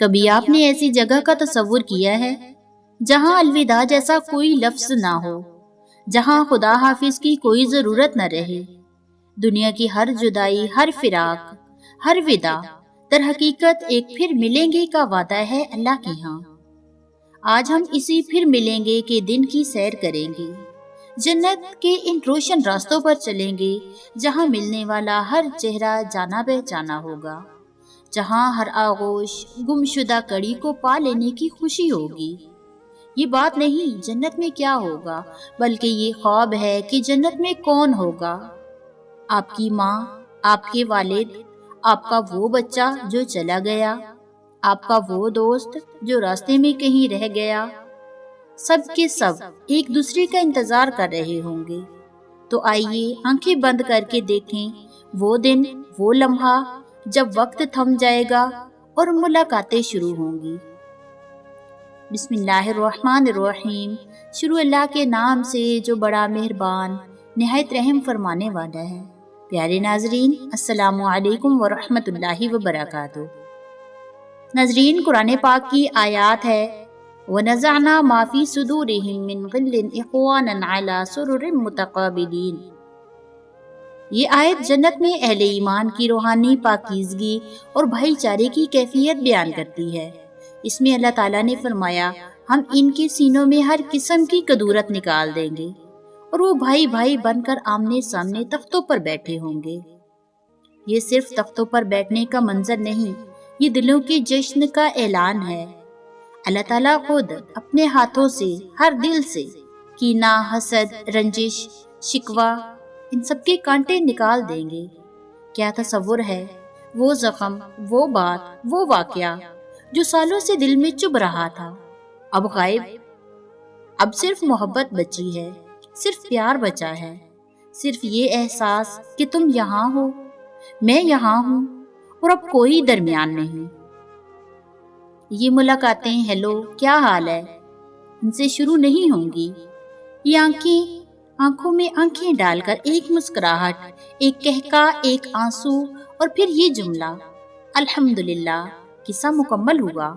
کبھی آپ نے ایسی جگہ کا تصور کیا ہے جہاں الوداع جیسا کوئی لفظ نہ ہو، جہاں خدا حافظ کی کوئی ضرورت نہ رہے؟ دنیا کی ہر جدائی، ہر فراق، ہر وداع در حقیقت ایک پھر ملیں گے کا وعدہ ہے اللہ کے ہاں۔ آج ہم اسی پھر ملیں گے کے دن کی سیر کریں گے، جنت کے ان روشن راستوں پر چلیں گے جہاں ملنے والا ہر چہرہ جانا پہچانا ہوگا، جہاں ہر آغوش گم شدہ کڑی کو پا لینے کی خوشی ہوگی۔ یہ بات نہیں جنت میں کیا ہوگا، بلکہ یہ خواب ہے کہ جنت میں کون ہوگا۔ آپ کی ماں، آپ کے والد، آپ کا وہ بچہ جو چلا گیا، آپ کا وہ دوست جو راستے میں کہیں رہ گیا، سب کے سب ایک دوسرے کا انتظار کر رہے ہوں گے۔ تو آئیے آنکھیں بند کر کے دیکھیں وہ دن، وہ لمحہ جب وقت تھم جائے گا اور ملاقاتیں شروع ہوں گی۔ بسم اللہ الرحمن الرحیم، شروع اللہ کے نام سے جو بڑا مہربان نہایت رحم فرمانے والا ہے۔ پیارے ناظرین، السلام علیکم ورحمۃ اللہ وبرکاتہ۔ ناظرین، قرآن پاک کی آیات ہے وَنَزَعْنَا مَا فِي صُدُورِهِم مِّن غِلٍّ إِخْوَانًا عَلَىٰ سُرُرٍ مُتَقَابِلِينَ۔ یہ آیت جنت میں اہل ایمان کی روحانی پاکیزگی اور بھائی چارے کی کیفیت بیان کرتی ہے۔ اس میں اللہ تعالیٰ نے فرمایا ہم ان کے سینوں میں ہر قسم کی کدورت نکال دیں گے اور وہ بھائی بھائی بن کر آمنے سامنے تختوں پر بیٹھے ہوں گے۔ یہ صرف تختوں پر بیٹھنے کا منظر نہیں، یہ دلوں کے جشن کا اعلان ہے۔ اللہ تعالیٰ خود اپنے ہاتھوں سے ہر دل سے کینہ، حسد، رنجش، شکوہ، ان سب کے کانٹے نکال دیں گے۔ کیا تصور ہے وہ زخم، وہ بات، وہ واقعہ جو سالوں سے دل میں چبھ رہا تھا، اب غائب۔ اب صرف محبت بچی ہے، صرف پیار بچا ہے، صرف یہ احساس کہ تم یہاں ہو، میں یہاں ہوں، اور اب کوئی درمیان نہیں۔ یہ ملاقاتیں ہیلو کیا حال ہے ان سے شروع نہیں ہوں گی۔ یہ آنکھوں میں آنکھیں ڈال کر ایک مسکراہٹ، ایک کہکا، ایک آنسو، اور پھر یہ جملہ الحمدللہ، قصہ مکمل ہوا۔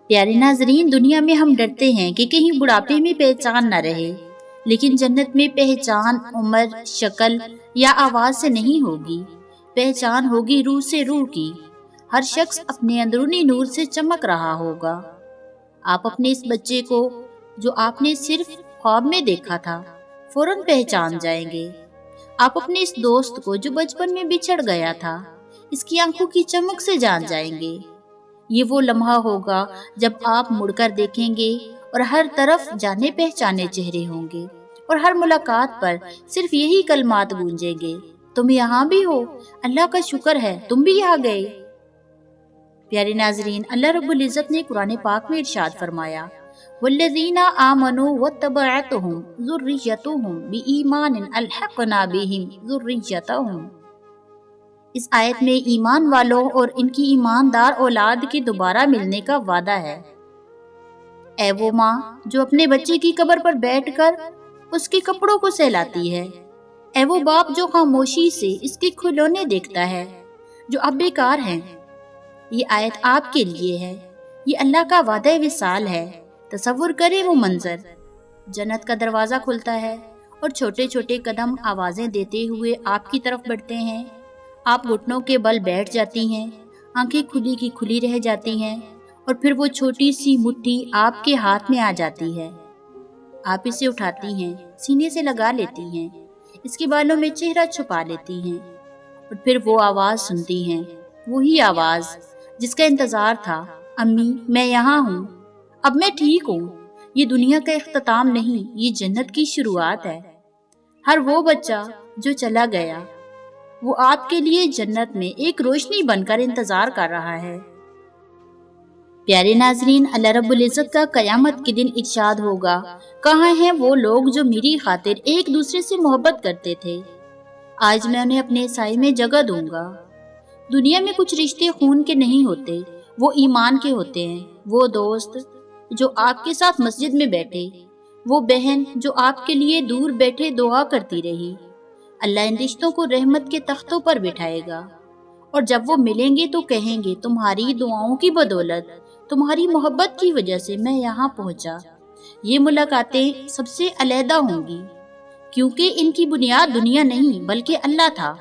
پیارے ناظرین، دنیا میں ہم ڈرتے ہیں کہ کہیں بڑھاپے میں پہچان نہ رہے، لیکن جنت میں پہچان عمر، شکل یا آواز سے نہیں ہوگی، پہچان ہوگی روح سے روح کی۔ ہر شخص اپنے اندرونی نور سے چمک رہا ہوگا۔ آپ اپنے اس بچے کو جو آپ نے صرف خواب میں دیکھا تھا فوراً پہچان جائیں گے۔ آپ اپنے اس دوست کو جو بچپن میں بچھڑ گیا تھا اس کی آنکھوں کی چمک سے جان جائیں گے۔ یہ وہ لمحہ ہوگا جب آپ مڑ کر دیکھیں گے اور ہر طرف جانے پہچانے چہرے ہوں گے، اور ہر ملاقات پر صرف یہی کلمات گونجیں گے، تم یہاں بھی ہو، اللہ کا شکر ہے تم بھی یہاں گئے۔ پیارے ناظرین، اللہ رب العزت نے قرآن پاک میں ارشاد فرمایا وَالَّذِينَ آمَنُوا وَاتَّبَعَتْهُمْ ذُرِّيَّتُهُمْ بِإِيمَانٍ أَلْحَقْنَا بِهِمْ ذُرِّيَّتَهُمْ۔ اس آیت میں ایمان والوں اور ان کی ایماندار اولاد کے دوبارہ ملنے کا وعدہ ہے۔ اے وہ ماں جو اپنے بچے کی قبر پر بیٹھ کر اس کے کپڑوں کو سہلاتی ہے، اے وہ باپ جو خاموشی سے اس کے کھلونے دیکھتا ہے جو اب بیکار ہیں، یہ آیت آپ کے لیے ہے، یہ اللہ کا وعدہ وصال ہے۔ تصور کریں وہ منظر، جنت کا دروازہ کھلتا ہے اور چھوٹے چھوٹے قدم آوازیں دیتے ہوئے آپ کی طرف بڑھتے ہیں، آپ گھٹنوں کے بل بیٹھ جاتی ہیں، آنکھیں کھلی کی کھلی رہ جاتی ہیں، اور پھر وہ چھوٹی سی مٹھی آپ کے ہاتھ میں آ جاتی ہے۔ آپ اسے اٹھاتی ہیں، سینے سے لگا لیتی ہیں، اس کے بالوں میں چہرہ چھپا لیتی ہیں، اور پھر وہ آواز سنتی ہیں، وہی آواز جس کا انتظار تھا، امی میں یہاں ہوں، اب میں ٹھیک ہوں۔ یہ دنیا کا اختتام نہیں، یہ جنت کی شروعات ہے۔ ہر وہ بچہ جو چلا گیا وہ آپ کے لیے جنت میں ایک روشنی بن کر انتظار کر رہا ہے۔ پیارے ناظرین، اللہ رب العزت کا قیامت کے دن ارشاد ہوگا کہاں ہیں وہ لوگ جو میری خاطر ایک دوسرے سے محبت کرتے تھے، آج میں انہیں اپنے سائے میں جگہ دوں گا۔ دنیا میں کچھ رشتے خون کے نہیں ہوتے، وہ ایمان کے ہوتے ہیں۔ وہ دوست جو آپ کے ساتھ مسجد میں بیٹھے، وہ بہن جو آپ کے لیے دور بیٹھے دعا کرتی رہی، اللہ ان رشتوں کو رحمت کے تختوں پر بٹھائے گا اور جب وہ ملیں گے تو کہیں گے تمہاری دعاؤں کی بدولت، تمہاری محبت کی وجہ سے میں یہاں پہنچا۔ یہ ملاقاتیں سب سے علیحدہ ہوں گی، کیونکہ ان کی بنیاد دنیا نہیں بلکہ اللہ تھا۔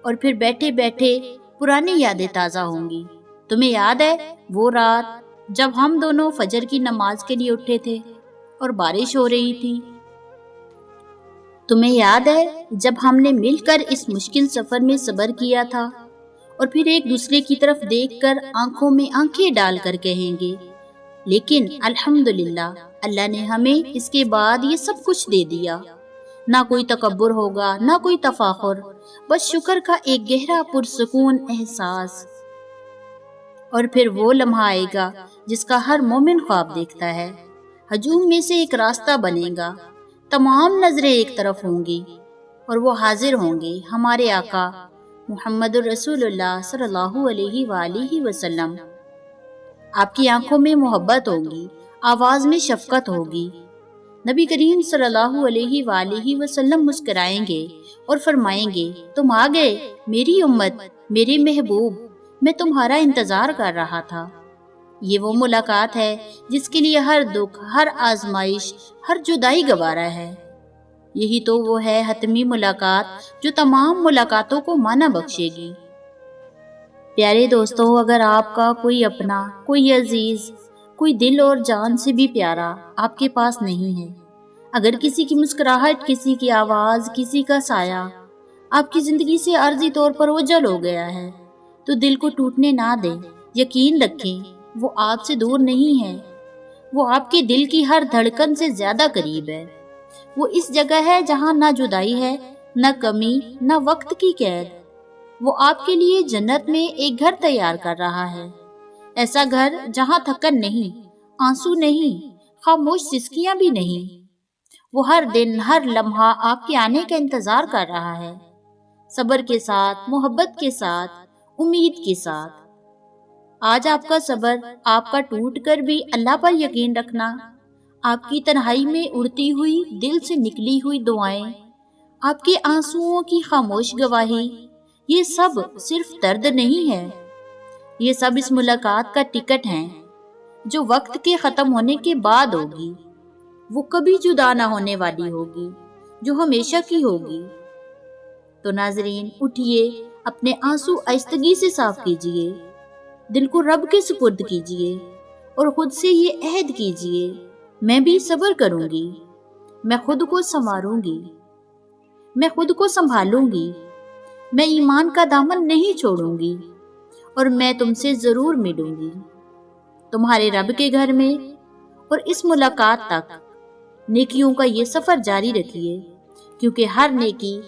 اور پھر بیٹھے بیٹھے پرانی یادیں تازہ ہوں گی۔ تمہیں یاد ہے وہ رات جب ہم دونوں فجر کی نماز کے لیے اٹھے تھے اور بارش ہو رہی تھی؟ تمہیں یاد ہے جب ہم نے مل کر اس مشکل سفر میں صبر کیا تھا اور پھر ایک دوسرے کی طرف دیکھ کر آنکھوں میں آنکھیں ڈال کر کہیں گے لیکن الحمدللہ اللہ نے ہمیں اس کے بعد یہ سب کچھ دے دیا۔ نہ کوئی تکبر ہوگا، نہ کوئی تفاخر، بس شکر کا ایک گہرا پرسکون احساس۔ اور پھر وہ لمحہ آئے گا جس کا ہر مومن خواب دیکھتا ہے۔ ہجوم میں سے ایک راستہ بنے گا، تمام نظریں ایک طرف ہوں گی اور وہ حاضر ہوں گے ہمارے آقا محمد الرسول اللہ صلی اللہ علیہ وآلہ وسلم۔ آپ کی آنکھوں میں محبت ہوگی، آواز میں شفقت ہوگی۔ نبی کریم صلی اللہ علیہ وآلہ وسلم مسکرائیں گے اور فرمائیں گے تم آ گئے میری امت، میرے محبوب، میں تمہارا انتظار کر رہا تھا۔ یہ وہ ملاقات ہے جس کے لیے ہر دکھ، ہر آزمائش، ہر جدائی گوارا ہے۔ یہی تو وہ ہے حتمی ملاقات جو تمام ملاقاتوں کو معنی بخشے گی۔ پیارے دوستو، اگر آپ کا کوئی اپنا، کوئی عزیز، کوئی دل اور جان سے بھی پیارا آپ کے پاس نہیں ہے، اگر کسی کی مسکراہٹ، کسی کی آواز، کسی کا سایہ آپ کی زندگی سے عارضی طور پر اوجھل ہو گیا ہے، تو دل کو ٹوٹنے نہ دیں۔ یقین رکھیں وہ آپ سے دور نہیں ہے، وہ آپ کے دل کی ہر دھڑکن سے زیادہ قریب ہے۔ وہ اس جگہ ہے جہاں نہ جدائی ہے، نہ کمی، نہ وقت کی قید۔ وہ آپ کے لیے جنت میں ایک گھر تیار کر رہا ہے، ایسا گھر جہاں تھکن نہیں، آنسو نہیں، خاموش سسکیاں بھی نہیں۔ وہ ہر دن، ہر لمحہ آپ کے آنے کا انتظار کر رہا ہے، صبر کے ساتھ، محبت کے ساتھ، امید کے ساتھ۔ آج آپ کا صبر، آپ کا ٹوٹ کر بھی اللہ پر یقین رکھنا، آپ کی تنہائی میں اڑتی ہوئی دل سے نکلی ہوئی دعائیں، آپ کے آنسوؤں کی خاموش گواہی، یہ سب صرف درد نہیں ہے، یہ سب اس ملاقات کا ٹکٹ ہیں جو وقت کے ختم ہونے کے بعد ہوگی۔ وہ کبھی جدا نہ ہونے والی ہوگی، جو ہمیشہ کی ہوگی۔ تو ناظرین، اٹھیے، اپنے آنسو آہستگی سے صاف کیجیے، دل کو رب کے سپرد کیجیے اور خود سے یہ عہد کیجیے میں بھی صبر کروں گی، میں خود کو سنواروں گی، میں خود کو سنبھالوں گی، میں ایمان کا دامن نہیں چھوڑوں گی اور میں تم سے ضرور ملوں گی تمہارے رب کے گھر میں۔ اور اس ملاقات تک نیکیوں کا یہ سفر جاری رکھیے، کیونکہ ہر نیکی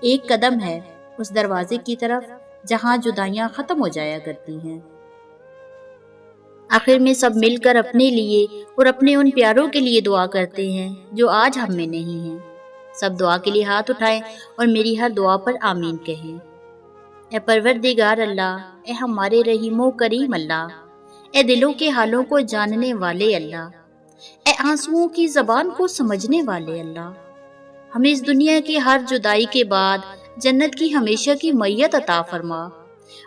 ایک قدم ہے اس دروازے کی طرف جہاں جدائیاں ختم ہو جایا کرتی ہیں۔ آخر میں سب مل کر اپنے لیے اور اپنے ان پیاروں کے لیے دعا کرتے ہیں جو آج ہم میں نہیں ہیں۔ سب دعا کے لیے ہاتھ اٹھائیں اور میری ہر دعا پر آمین کہیں۔ اے پروردگار اللہ، اے ہمارے رحیم و کریم اللہ، اے دلوں کے حالوں کو جاننے والے اللہ، اے آنسوؤں کی زبان کو سمجھنے والے اللہ، ہمیں اس دنیا کی ہر جدائی کے بعد جنت کی ہمیشہ کی معیت عطا فرما،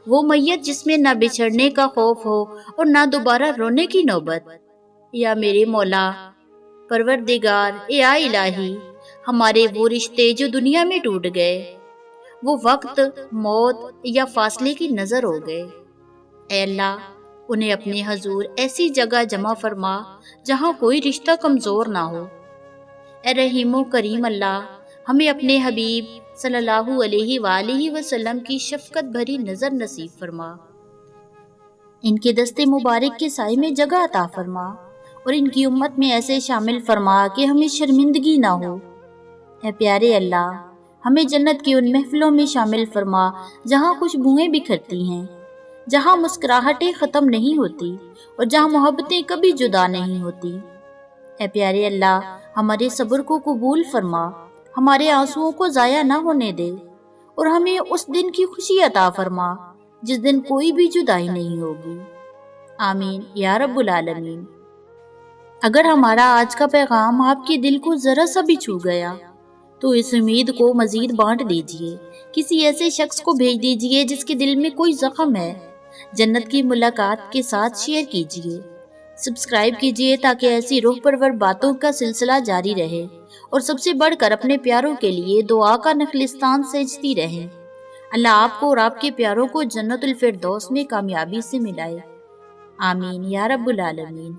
وہ معیت جس میں نہ بچھڑنے کا خوف ہو اور نہ دوبارہ رونے کی نوبت۔ یا میرے مولا، پروردگار، یا الہی، ہمارے وہ رشتے جو دنیا میں ٹوٹ گئے، وہ وقت، موت یا فاصلے کی نظر ہو گئے، اے اللہ انہیں اپنے حضور ایسی جگہ جمع فرما جہاں کوئی رشتہ کمزور نہ ہو۔ اے رحیم و کریم اللہ، ہمیں اپنے حبیب صلی اللہ علیہ وآلہ وسلم کی شفقت بھری نظر نصیب فرما، ان کے دست مبارک کے سائے میں جگہ عطا فرما اور ان کی امت میں ایسے شامل فرما کہ ہمیں شرمندگی نہ ہو۔ اے پیارے اللہ، ہمیں جنت کی ان محفلوں میں شامل فرما جہاں خوشبوئیں بکھرتی ہیں، جہاں مسکراہٹیں ختم نہیں ہوتی اور جہاں محبتیں کبھی جدا نہیں ہوتی۔ اے پیارے اللہ، ہمارے صبر کو قبول فرما، ہمارے آنسوؤں کو ضائع نہ ہونے دے اور ہمیں اس دن کی خوشی عطا فرما جس دن کوئی بھی جدائی نہیں ہوگی۔ آمین یا رب العالمین۔ اگر ہمارا آج کا پیغام آپ کے دل کو ذرا سا بھی چھو گیا تو اس امید کو مزید بانٹ دیجئے، کسی ایسے شخص کو بھیج دیجئے جس کے دل میں کوئی زخم ہے۔ جنت کی ملاقات کے ساتھ شیئر کیجئے، سبسکرائب کیجئے تاکہ ایسی روح پرور باتوں کا سلسلہ جاری رہے، اور سب سے بڑھ کر اپنے پیاروں کے لیے دعا کا نخلستان سجتی رہیں۔ اللہ آپ کو اور آپ کے پیاروں کو جنت الفردوس میں کامیابی سے ملائے، آمین یا رب العالمین۔